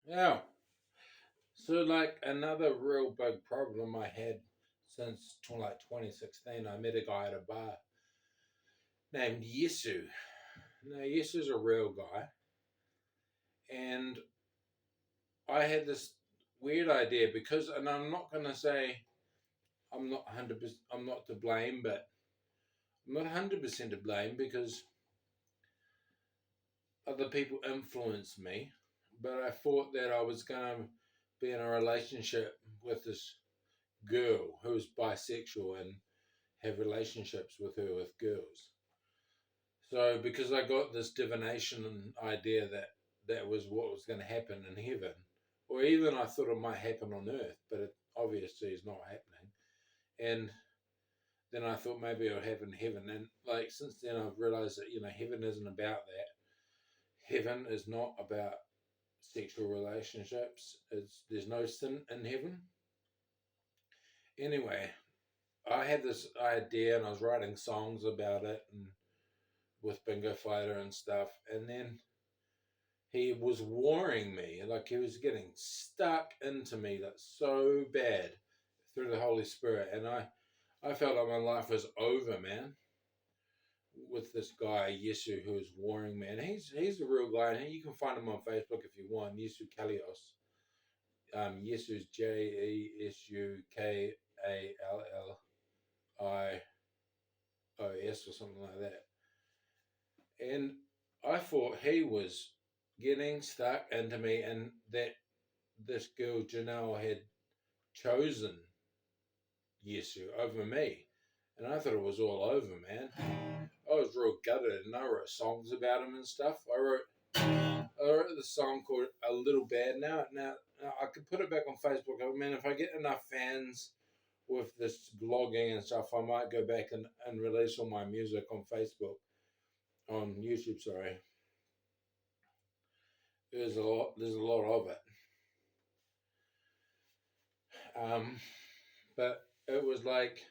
Yeah. So, like, another real big problem I had since 2016, I met a guy at a bar named Yesu. Now, Yesu's a real guy, and I had this weird idea because, and I'm not going to say I'm not 100%, I'm not to blame, but I'm not 100% to blame because other people influenced me. But I thought that I was going to be in a relationship with this girl who was bisexual and have relationships with her with girls. So because I got this divination idea that that was what was going to happen in heaven, or even I thought it might happen on earth, but it obviously is not happening. And then I thought maybe it'll happen in heaven. And like since then I've realized that, heaven isn't about that. Heaven is not about sexual relationships. There's no sin in heaven. Anyway, I had this idea and I was writing songs about it and with Bingo Fighter and stuff. And then he was warring me, like he was getting stuck into me, like so bad through the Holy Spirit. And I felt like my life was over, man, with this guy, Yesu, who was warring me. And he's a real guy. And you can find him on Facebook if you want, Yesu Kalios. Yesu's JesuKallios or something like that. And I thought he was getting stuck into me, and that this girl Janelle had chosen Yesu over me. And I thought it was all over, man. I was real gutted, and I wrote songs about him and stuff. I wrote the song called "A Little Bad." Now I could put it back on Facebook. I mean, if I get enough fans with this blogging and stuff, I might go back and release all my music on Facebook, on YouTube. Sorry, there's a lot. There's a lot of it. Um, but it was like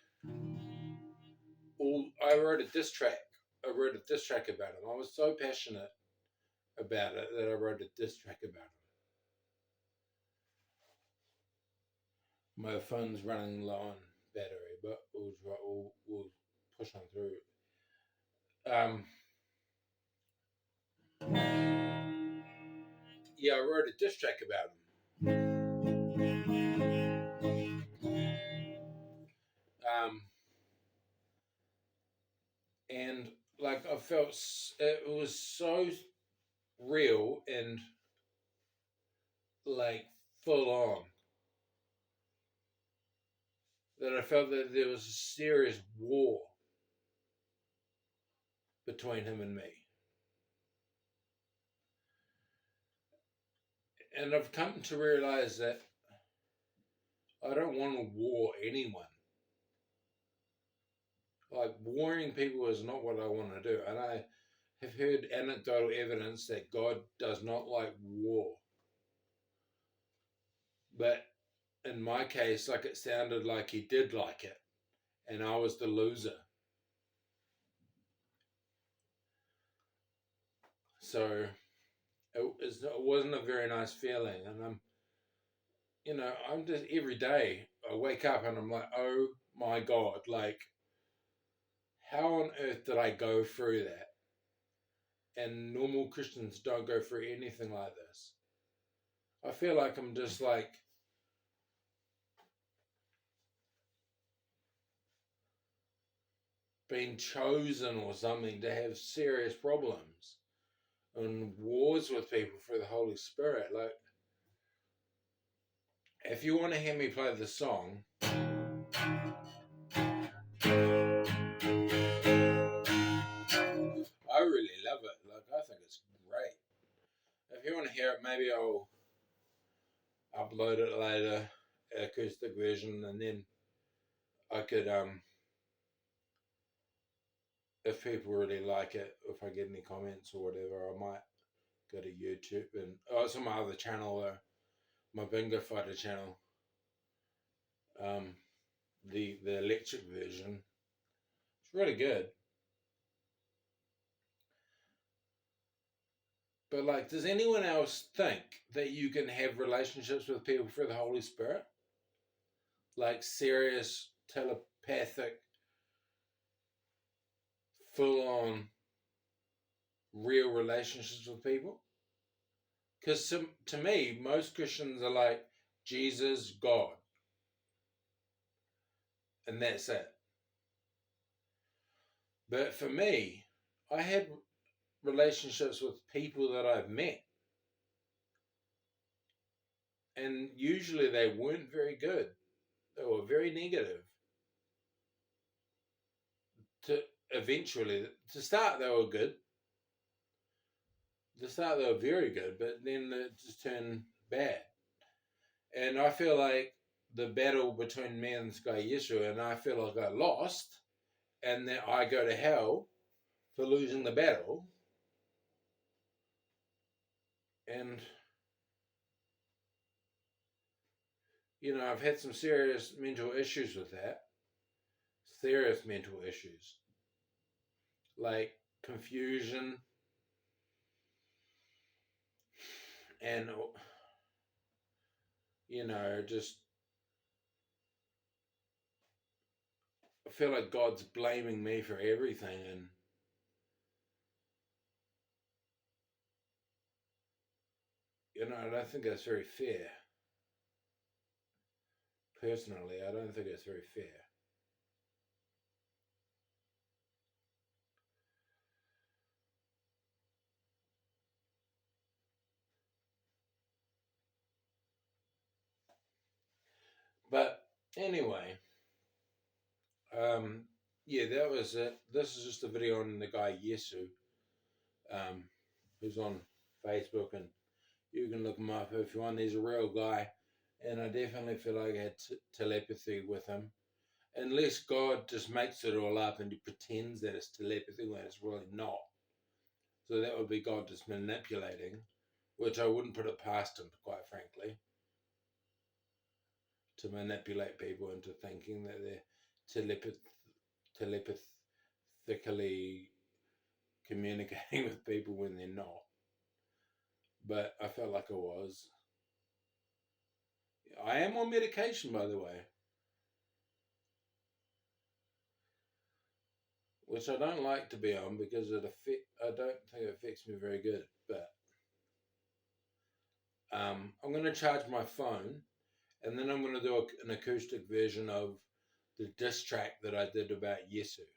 all. I wrote a diss track. I wrote a diss track about him. I was so passionate about it that I wrote a diss track about him. My phone's running low on battery, but we'll push on through. Um, yeah, I wrote a diss track about him. And like I felt it was so real and like full on that I felt that there was a serious war between him and me. And I've come to realize that I don't want to war anyone. Like, warring people is not what I want to do. And I have heard anecdotal evidence that God does not like war. But in my case, like it sounded like he did like it. And I was the loser. So it wasn't a very nice feeling. And I'm just every day I wake up and I'm like, oh my God, like, how on earth did I go through that? And normal Christians don't go through anything like this. I feel like I'm just like being chosen or something to have serious problems and wars with people for the Holy Spirit. Like, if you want to hear me play the song, I really love it. Like, I think it's great. If you want to hear it, maybe I'll upload it later, acoustic version, and then I could, if people really like it, if I get any comments or whatever, I might go to YouTube and it's on my other channel, my Bingo Fighter channel, um, the electric version. It's really good. But like, does anyone else think that you can have relationships with people through the Holy Spirit? Like serious, telepathic, full on, real relationships with people? Because to me, most Christians are like Jesus, God, and that's it. But for me, I had relationships with people that I've met, and usually they weren't very good. They were very negative. To eventually, to start, they were good. To start, they were very good, but then it just turned bad. And I feel like the battle between me and this guy Jesu, and I feel like I lost, and that I go to hell for losing the battle. And I've had some serious mental issues with that. Serious mental issues. Like confusion and, just I feel like God's blaming me for everything. And, I don't think that's very fair. Personally, I don't think it's very fair. But anyway, yeah, that was it. This is just a video on the guy Jesu, who's on Facebook, and you can look him up if you want. He's a real guy, and I definitely feel like I had telepathy with him. Unless God just makes it all up and he pretends that it's telepathy when it's really not. So that would be God just manipulating, which I wouldn't put it past him, quite frankly, to manipulate people into thinking that they're telepathically communicating with people when they're not. But I felt like I was. I am on medication, by the way, which I don't like to be on because I don't think it affects me very good. But I'm going to charge my phone, and then I'm going to do an acoustic version of the diss track that I did about Jesu.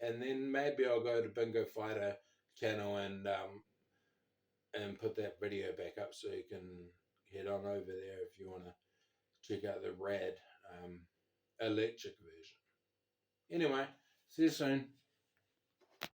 And then maybe I'll go to Bingo Fighter channel and put that video back up so you can head on over there if you want to check out the rad electric version. Anyway, see you soon.